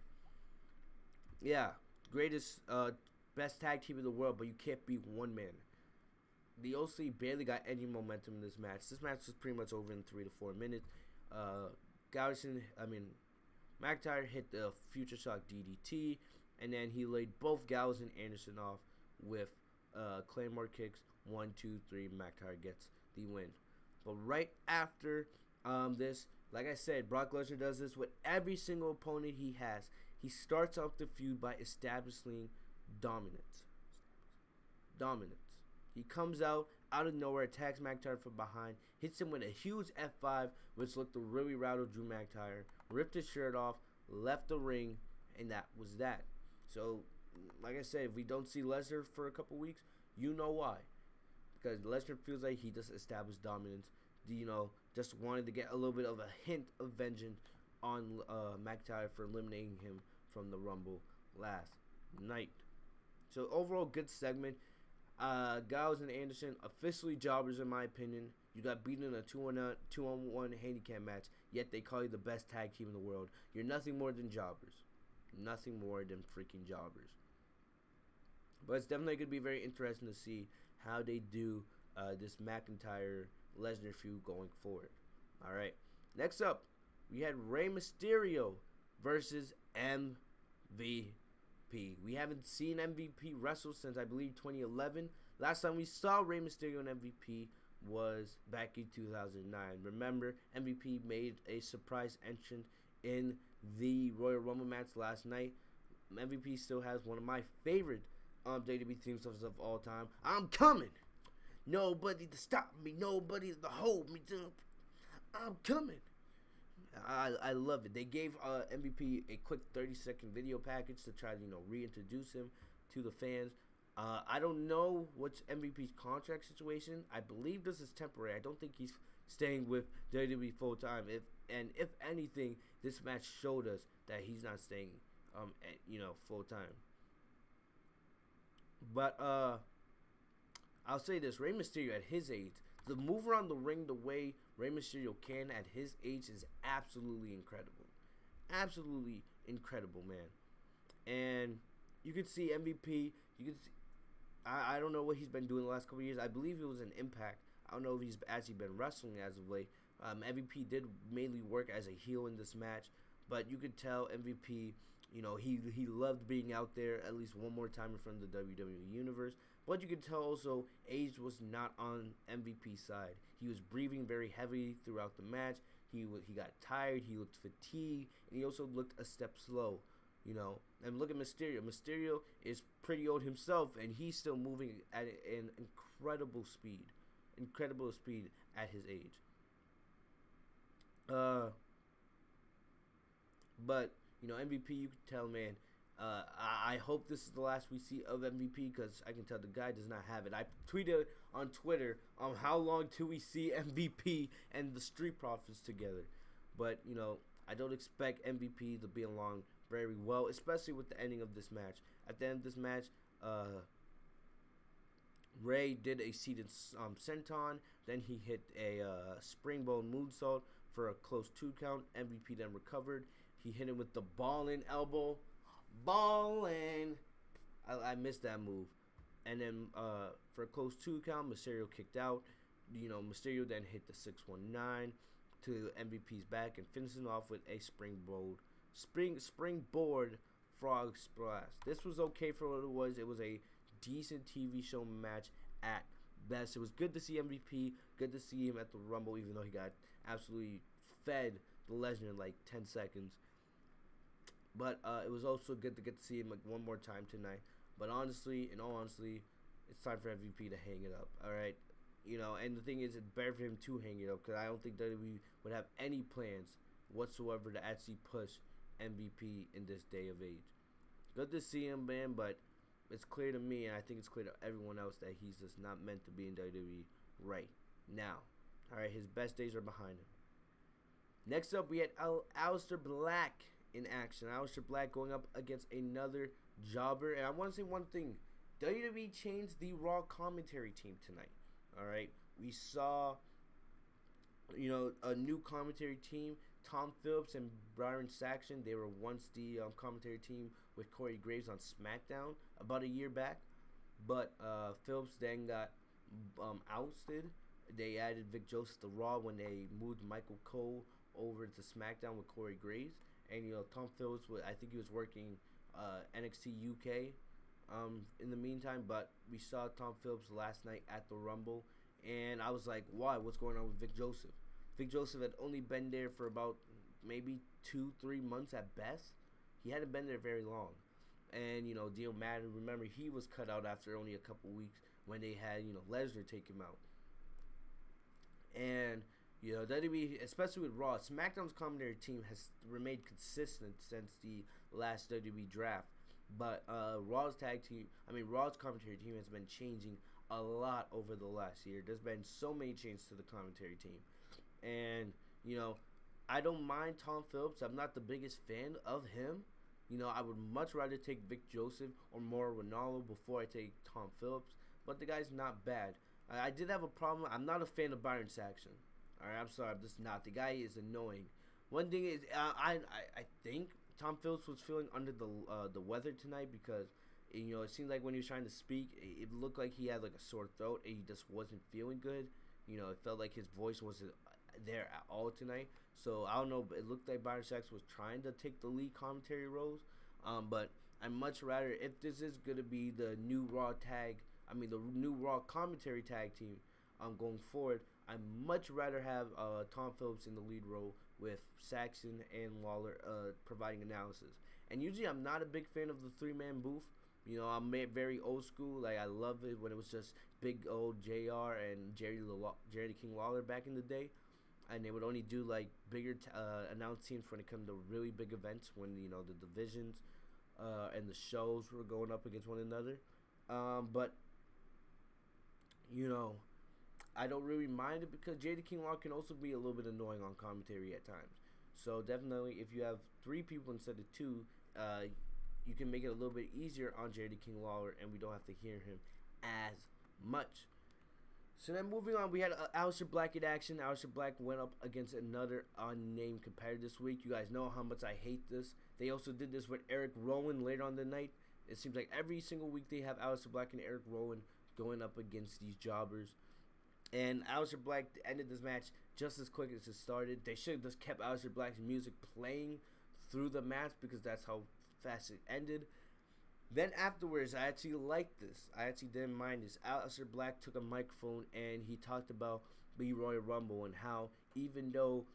Yeah, greatest, best tag team in the world, but you can't beat one man. The OC barely got any momentum in this match. This match was pretty much over in 3 to 4 minutes. McIntyre hit the Future Shock DDT, and then he laid both Gallows and Anderson off with Claymore kicks. 1, 2, 3. McIntyre gets the win. But right after this, like I said, Brock Lesnar does this with every single opponent he has. He starts off the feud by establishing dominance. He comes out of nowhere, attacks McIntyre from behind, hits him with a huge F5, which looked to really rattle Drew McIntyre, ripped his shirt off, left the ring, and that was that. So, like I said, if we don't see Lesnar for a couple weeks, you know why. Because Lesnar feels like he just established dominance. Just wanted to get a little bit of a hint of vengeance on McIntyre for eliminating him from the Rumble last night. So overall, good segment. Gallows and Anderson, officially jobbers in my opinion. You got beaten in a 2-on-1 handicap match, yet they call you the best tag team in the world. You're nothing more than jobbers. Nothing more than freaking jobbers. But it's definitely going to be very interesting to see how they do this McIntyre-Lesnar feud going forward. All right. Next up, we had Rey Mysterio versus MVP. We haven't seen MVP wrestle since, I believe, 2011. Last time we saw Rey Mysterio and MVP was back in 2009. Remember, MVP made a surprise entrance in the Royal Rumble match last night. MVP still has one of my favorite WWE theme songs of all time. I'm coming. Nobody to stop me. Nobody to hold me down. I'm coming. I love it. They gave MVP a quick 30-second video package to try to, reintroduce him to the fans. I don't know what's MVP's contract situation. I believe this is temporary. I don't think he's staying with WWE full time. If anything, this match showed us that he's not staying, full time. But I'll say this: Rey Mysterio at his age, the move around the ring the way Rey Mysterio can at his age is absolutely incredible. Absolutely incredible, man. And you can see MVP. You can see, I don't know what he's been doing the last couple of years. I believe he was in Impact. I don't know if he's actually been wrestling as of late. MVP did mainly work as a heel in this match, but you could tell MVP, he loved being out there at least one more time in front of the WWE Universe. But you could tell also age was not on MVP's side. He was breathing very heavily throughout the match. He got tired. He looked fatigued, and he also looked a step slow. And look at Mysterio. Mysterio is pretty old himself, and he's still moving at an incredible speed at his age. But MVP, you can tell, man. I hope this is the last we see of MVP, because I can tell the guy does not have it. I tweeted on Twitter how long till we see MVP and the Street Profits together. But, I don't expect MVP to be along very well, especially with the ending of this match. At the end of this match, Ray did a seated senton. Then he hit a springboard moonsault for a close 2 count. MVP then recovered. He hit him with the ballin' elbow. Ballin'. I missed that move. And then for a close 2 count, Mysterio kicked out. Mysterio then hit the 619 to MVP's back and finishing off with a springboard frog splash. This was okay for what it was. It was a decent TV show match at best. It was good to see MVP, good to see him at the Rumble, even though he got absolutely fed the legend in like 10 seconds. But it was also good to get to see him like one more time tonight. But honestly, in all honesty, it's time for MVP to hang it up. All right, and the thing is, it's better for him to hang it up because I don't think WWE would have any plans whatsoever to actually push MVP in this day of age. Good to see him, man, but it's clear to me, and I think it's clear to everyone else, that he's just not meant to be in WWE right now. All right, his best days are behind him. Next up, we had Aleister Black in action. Aleister Black going up against another jobber. And I want to say one thing. WWE changed the Raw commentary team tonight. All right. We saw, a new commentary team. Tom Phillips and Byron Saxton. They were once the commentary team with Corey Graves on SmackDown about a year back. But Phillips then got ousted. They added Vic Joseph to Raw when they moved Michael Cole over to SmackDown with Corey Graves. And, Tom Phillips, I think he was working NXT UK in the meantime. But we saw Tom Phillips last night at the Rumble. And I was like, why? What's going on with Vic Joseph? Vic Joseph had only been there for about maybe 2-3 months at best. He hadn't been there very long. And, Dio Madden, remember, he was cut out after only a couple weeks when they had, Lesnar take him out. And, WWE, especially with Raw, SmackDown's commentary team has remained consistent since the last WWE draft. But Raw's commentary team has been changing a lot over the last year. There's been so many changes to the commentary team. And, I don't mind Tom Phillips. I'm not the biggest fan of him. I would much rather take Vic Joseph or Mauro Ranallo before I take Tom Phillips. But the guy's not bad. I did have a problem. I'm not a fan of Byron Saxton. All right, I'm sorry. I'm just not. The guy is annoying. One thing is, I think Tom Phillips was feeling under the weather tonight because, it seemed like when he was trying to speak, it looked like he had like a sore throat and he just wasn't feeling good. It felt like his voice wasn't there at all tonight. So I don't know, but it looked like Byron Saxton was trying to take the lead commentary roles. But I'd much rather, if this is gonna be the new Raw commentary tag team, going forward, I'd much rather have Tom Phillips in the lead role with Saxton and Lawler providing analysis. And usually I'm not a big fan of the 3-man booth. I'm very old school. Like, I love it when it was just big old JR and Jerry the King Lawler back in the day. And they would only do, like, bigger announce teams when it comes to really big events, when, the divisions and the shows were going up against one another. But, I don't really mind it because Jerry King Lawler can also be a little bit annoying on commentary at times. So definitely, if you have 3 people instead of 2, you can make it a little bit easier on Jerry King Lawler, and we don't have to hear him as much. So then moving on, we had Aleister Black in action. Aleister Black went up against another unnamed competitor this week. You guys know how much I hate this. They also did this with Eric Rowan later on the night. It seems like every single week they have Aleister Black and Eric Rowan going up against these jobbers. And Aleister Black ended this match just as quick as it started. They should have just kept Aleister Black's music playing through the match because that's how fast it ended. Then afterwards, I actually liked this. I actually didn't mind this. Aleister Black took a microphone and he talked about the Royal Rumble and how even though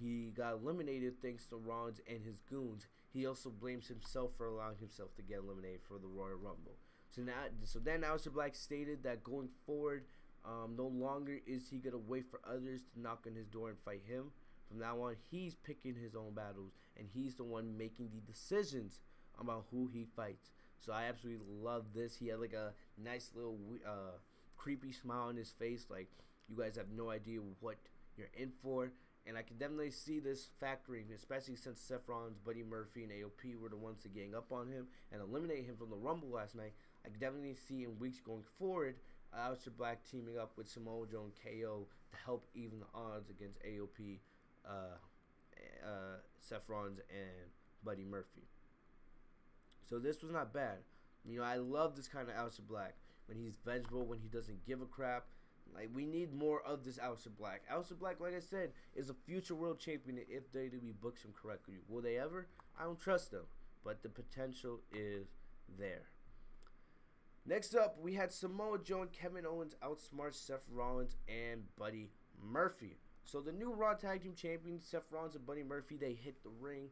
he got eliminated thanks to Rollins and his goons, he also blames himself for allowing himself to get eliminated for the Royal Rumble. So then Aleister Black stated that going forward, no longer is he going to wait for others to knock on his door and fight him. From now on, he's picking his own battles, and he's the one making the decisions about who he fights. So I absolutely love this. He had like a nice little creepy smile on his face, like you guys have no idea what you're in for. And I can definitely see this factoring, especially since Seth Rollins, Buddy Murphy, and AOP were the ones to gang up on him and eliminate him from the Rumble last night. I can definitely see in weeks going forward, Aleister Black teaming up with Samoa Joe and KO to help even the odds against AOP, Seth Rollins, and Buddy Murphy. So this was not bad. You know, I love this kind of Aleister Black. When he's vengeful, when he doesn't give a crap. Like, we need more of this Aleister Black. Aleister Black, like I said, is a future world champion if WWE books him correctly. Will they ever? I don't trust them. But the potential is there. Next up, we had Samoa Joe and Kevin Owens outsmart Seth Rollins and Buddy Murphy. So the new Raw Tag Team Champions, Seth Rollins and Buddy Murphy, they hit the ring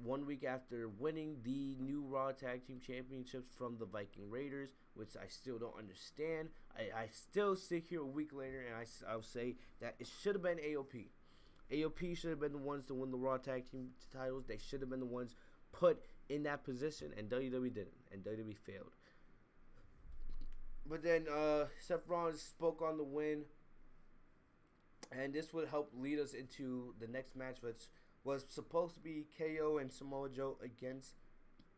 1 week after winning the new Raw Tag Team Championships from the Viking Raiders, which I still don't understand. I still sit here a week later and I'll say that it should have been AOP. AOP should have been the ones to win the Raw Tag Team titles. They should have been the ones put in that position, and WWE didn't, and WWE failed. But then Seth Rollins spoke on the win, and this would help lead us into the next match, which was supposed to be KO and Samoa Joe against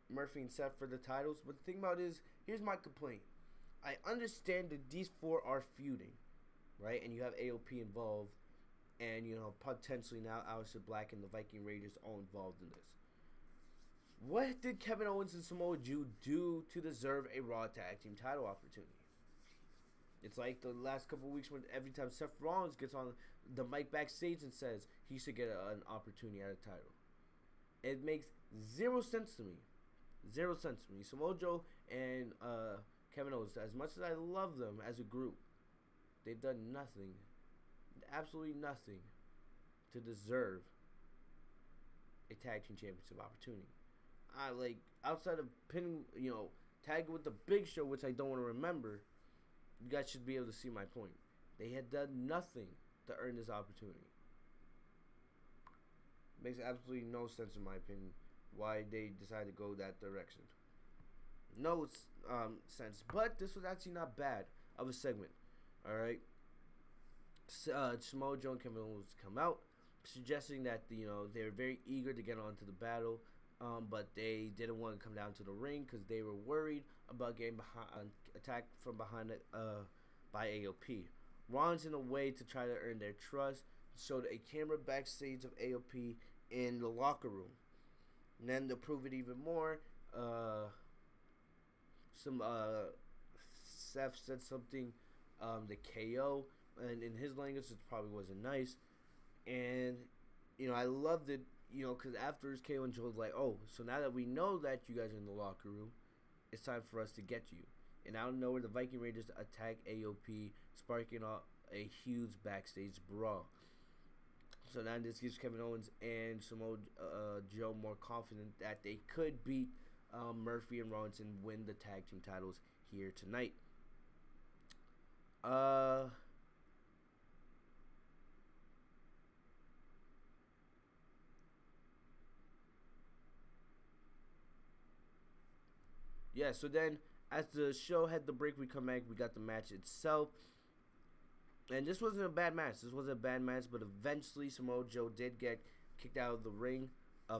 Murphy and Seth for the titles. But the thing about it is, here's my complaint. I understand that these four are feuding, right? And you have AOP involved, and, you know, potentially now Aleister Black and the Viking Raiders all involved in this. What did Kevin Owens and Samoa Joe do to deserve a Raw Tag Team title opportunity? It's like the last couple of weeks when every time Seth Rollins gets on the mic backstage and says he should get an opportunity at a title. It makes zero sense to me. Zero sense to me. Samoa Joe and Kevin Owens, as much as I love them as a group, they've done nothing, absolutely nothing, to deserve a tag team championship opportunity. Outside of pinning, tagging with the Big Show, which I don't want to remember, you guys should be able to see my point. They had done nothing to earn this opportunity. Makes absolutely no sense, in my opinion, why they decided to go that direction. No sense. But this was actually not bad of a segment. Alright? Samoa Joe and Kevin Owens come out, suggesting that they're very eager to get onto the battle, but they didn't want to come down to the ring because they were worried about getting attacked from behind by AOP. Rollins, in a way to try to earn their trust, showed a camera backstage of AOP in the locker room. And then to prove it even more, Seth said something to KO, and in his language, it probably wasn't nice. And I loved it, because after his KO, and Joe was like, "Oh, so now that we know that you guys are in the locker room, it's time for us to get you." And out of nowhere, the Viking Raiders attack AOP, sparking up a huge backstage brawl. So now this gives Kevin Owens and Samoa Joe more confident that they could beat Murphy and Rollins and win the tag team titles here tonight. Yeah, so then as the show had the break, we come back. We got the match itself. And this wasn't a bad match. But eventually Samoa Joe did get kicked out of the ring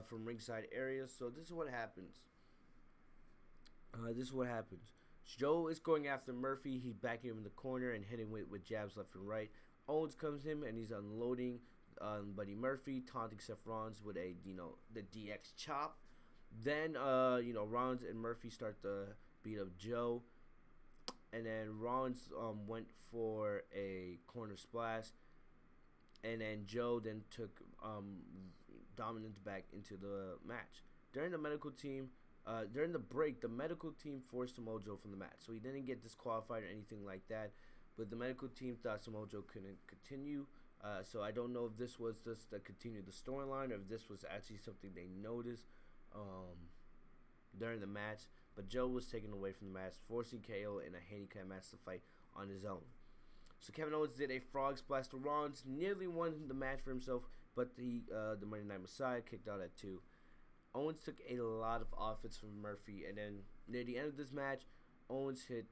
from ringside area. So this is what happens. Joe is going after Murphy. He's backing him in the corner and hitting with jabs left and right. Owens comes in and he's unloading Buddy Murphy, taunting Seth Rollins with the DX chop. Then, Rollins and Murphy start to beat up Joe. And then Rollins went for a corner splash. And then Joe then took dominance back into the match. During the break, the medical team forced Samoa Joe from the match. So he didn't get disqualified or anything like that. But the medical team thought Samoa Joe couldn't continue. So I don't know if this was just to continue the storyline or if this was actually something they noticed during the match. But Joe was taken away from the match, forcing KO in a handicap match to fight on his own. So Kevin Owens did a frog splash to Rollins, nearly won the match for himself, but the Monday Night Messiah kicked out at 2. Owens took a lot of offense from Murphy, and then near the end of this match, Owens hit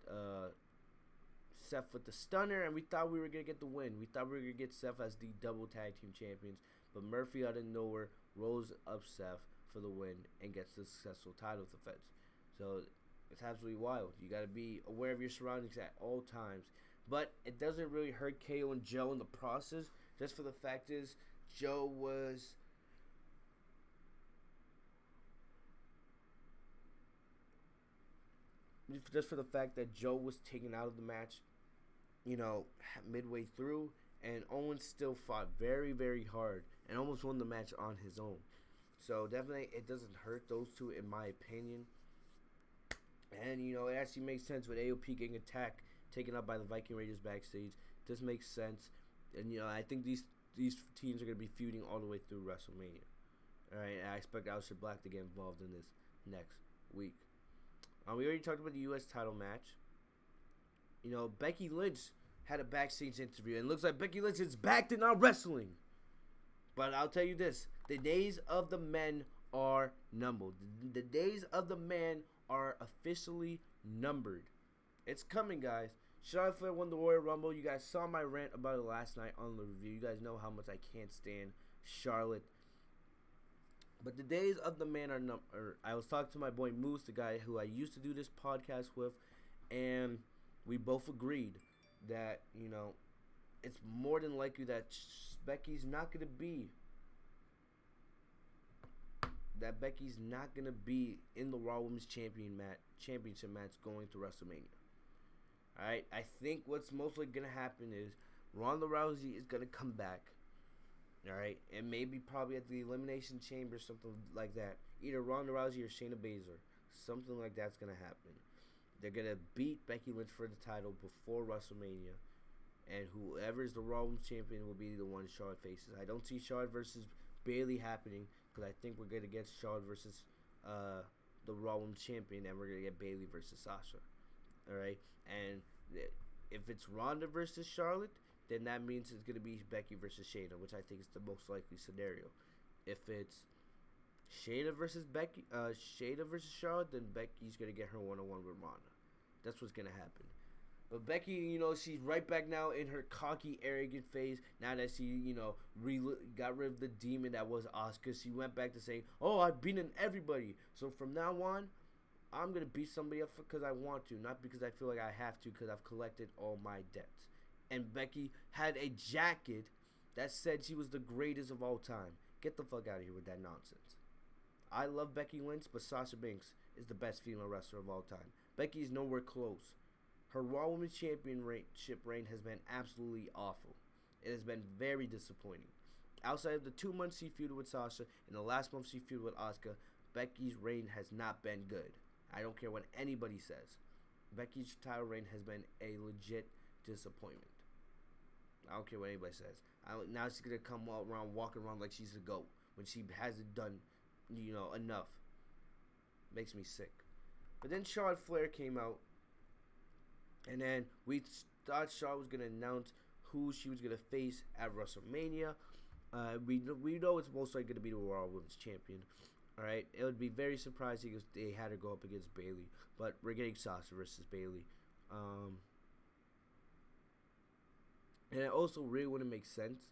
Seth with the stunner, and we thought we were going to get the win. We thought we were going to get Seth as the double tag team champions, but Murphy out of nowhere rolls up Seth for the win and gets the successful title defense. So it's absolutely wild. You got to be aware of your surroundings at all times. But it doesn't really hurt KO and Joe in the process, just for the fact is Joe was... Just for the fact that Joe was taken out of the match, midway through, and Owens still fought very, very hard and almost won the match on his own. So definitely it doesn't hurt those two in my opinion. And, it actually makes sense with AOP getting attacked, taken up by the Viking Raiders backstage. This makes sense. And, I think these teams are going to be feuding all the way through WrestleMania. All right, and I expect Aleister Black to get involved in this next week. We already talked about the U.S. title match. Becky Lynch had a backstage interview, and it looks like Becky Lynch is back to not wrestling. But I'll tell you this, the days of the men are numbered. The days of the man are officially numbered. It's coming, guys. Charlotte Flair won the Royal Rumble. You guys saw my rant about it last night on the review. You guys know how much I can't stand Charlotte. But the days of the man are numbered. I was talking to my boy Moose, the guy who I used to do this podcast with, and we both agreed that, it's more than likely that Becky's not going to be in the Raw Women's Championship match going to WrestleMania. Alright, I think what's mostly going to happen is Ronda Rousey is going to come back. Alright, and maybe probably at the Elimination Chamber, something like that. Either Ronda Rousey or Shayna Baszler. Something like that's going to happen. They're going to beat Becky Lynch for the title before WrestleMania. And whoever is the Raw Women's Champion will be the one Charlotte faces. I don't see Charlotte versus Bayley happening, because I think we're going to get Charlotte versus the Raw Women's Champion, and we're going to get Bayley versus Sasha. Alright? And if it's Ronda versus Charlotte, then that means it's going to be Becky versus Shayna, which I think is the most likely scenario. If it's Shayna versus Charlotte, then Becky's going to get her one-on-one with Ronda. That's what's going to happen. But Becky, she's right back now in her cocky, arrogant phase. Now that she, got rid of the demon that was Asuka, she went back to saying, "Oh, I've beaten everybody. So from now on, I'm going to beat somebody up because I want to, not because I feel like I have to, because I've collected all my debts." And Becky had a jacket that said she was the greatest of all time. Get the fuck out of here with that nonsense. I love Becky Lynch, but Sasha Banks is the best female wrestler of all time. Becky is nowhere close. Her Raw Women's Championship reign has been absolutely awful. It has been very disappointing. Outside of the 2 months she feuded with Sasha and the last month she feuded with Asuka, Becky's reign has not been good. I don't care what anybody says. Becky's title reign has been a legit disappointment. I don't care what anybody says. Now she's going to come around, walking around like she's a goat when she hasn't done, enough. Makes me sick. But then Charlotte Flair came out, and then we thought Charlotte was going to announce who she was going to face at WrestleMania. We know it's most likely going to be the Raw Women's Champion. Alright, it would be very surprising if they had her go up against Bayley, but we're getting Sasha versus Bayley. And it also really wouldn't make sense,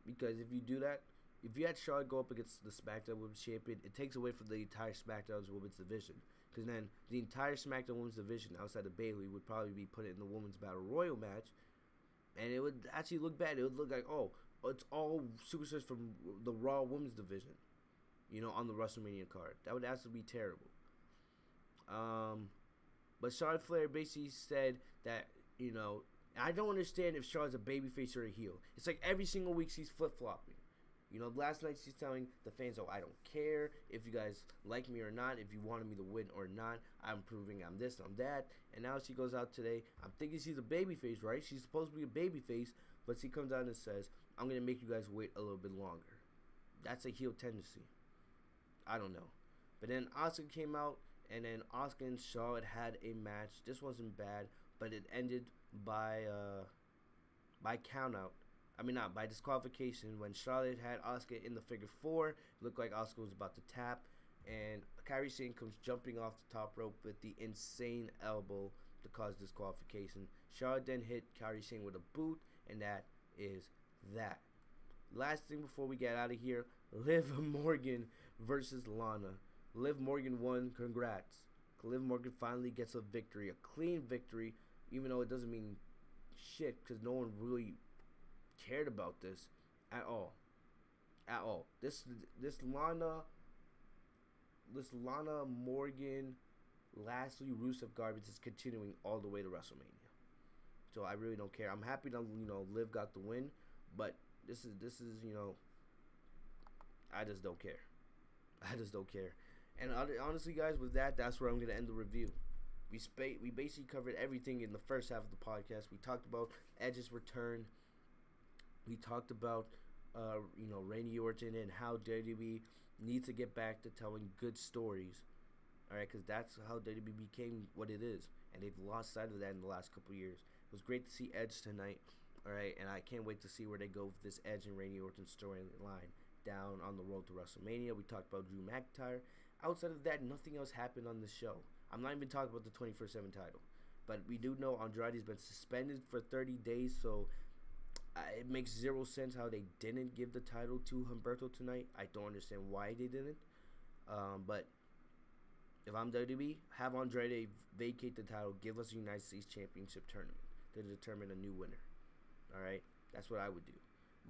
because if you do that, if you had Charlotte go up against the SmackDown Women's Champion, it takes away from the entire SmackDown Women's Division. Because then the entire SmackDown Women's Division outside of Bayley would probably be put in the Women's Battle Royal match, and it would actually look bad. It would look like, oh, it's all superstars from the Raw Women's Division, on the WrestleMania card. That would absolutely be terrible. But Charlotte Flair basically said that, I don't understand if Charlotte's a babyface or a heel. It's like every single week she's flip-flopping. Last night she's telling the fans, "Oh, I don't care if you guys like me or not, if you wanted me to win or not. I'm proving I'm this, I'm that." And now she goes out today. I'm thinking she's a babyface, right? She's supposed to be a babyface, but she comes out and says, "I'm going to make you guys wait a little bit longer." That's a heel tendency. I don't know. But then Asuka came out, and then Asuka and Charlotte had a match. This wasn't bad, but it ended by countout. Not by disqualification, when Charlotte had Asuka in the figure 4. It looked like Asuka was about to tap, and Kairi Sane comes jumping off the top rope with the insane elbow to cause disqualification. Charlotte then hit Kairi Sane with a boot, and that is that. Last thing before we get out of here, Liv Morgan versus Lana. Liv Morgan won. Congrats. Liv Morgan finally gets a victory, a clean victory, even though it doesn't mean shit because no one really cared about this at all. At all. This Lana Morgan Lashley Rusev garbage is continuing all the way to WrestleMania. So I really don't care. I'm happy that Liv got the win, but this is I just don't care. I just don't care. And honestly, guys, with that, that's where I'm gonna end the review. We basically covered everything in the first half of the podcast. We talked about Edge's return. We talked about Randy Orton and how WWE needs to get back to telling good stories. All right, because that's how WWE became what it is, and they've lost sight of that in the last couple of years. It was great to see Edge tonight. All right, and I can't wait to see where they go with this Edge and Randy Orton storyline down on the road to WrestleMania. We talked about Drew McIntyre. Outside of that, nothing else happened on this show. I'm not even talking about the 24/7 title, but we do know Andrade's been suspended for 30 days, so it makes zero sense how they didn't give the title to Humberto tonight. I don't understand why they didn't. But if I'm WWE, have Andrade vacate the title, give us a United States Championship tournament to determine a new winner. All right, that's what I would do.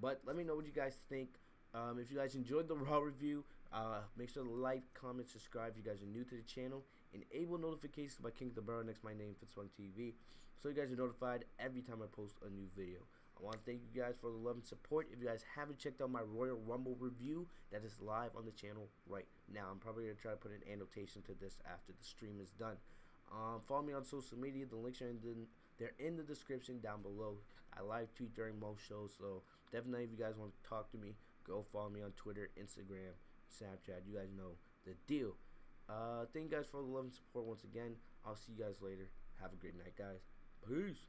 But let me know what you guys think. If you guys enjoyed the Raw review, make sure to like, comment, subscribe if you guys are new to the channel. Enable notifications by King of the Borough next to my name, Fitz on TV, so you guys are notified every time I post a new video. I want to thank you guys for the love and support. If you guys haven't checked out my Royal Rumble review, that is live on the channel right now. I'm probably going to try to put an annotation to this after the stream is done. Follow me on social media. The links are they're in the description down below. I live tweet during most shows, so definitely if you guys want to talk to me, go follow me on Twitter, Instagram, Snapchat. You guys know the deal. Thank you guys for the love and support once again. I'll see you guys later. Have a great night, guys. Peace.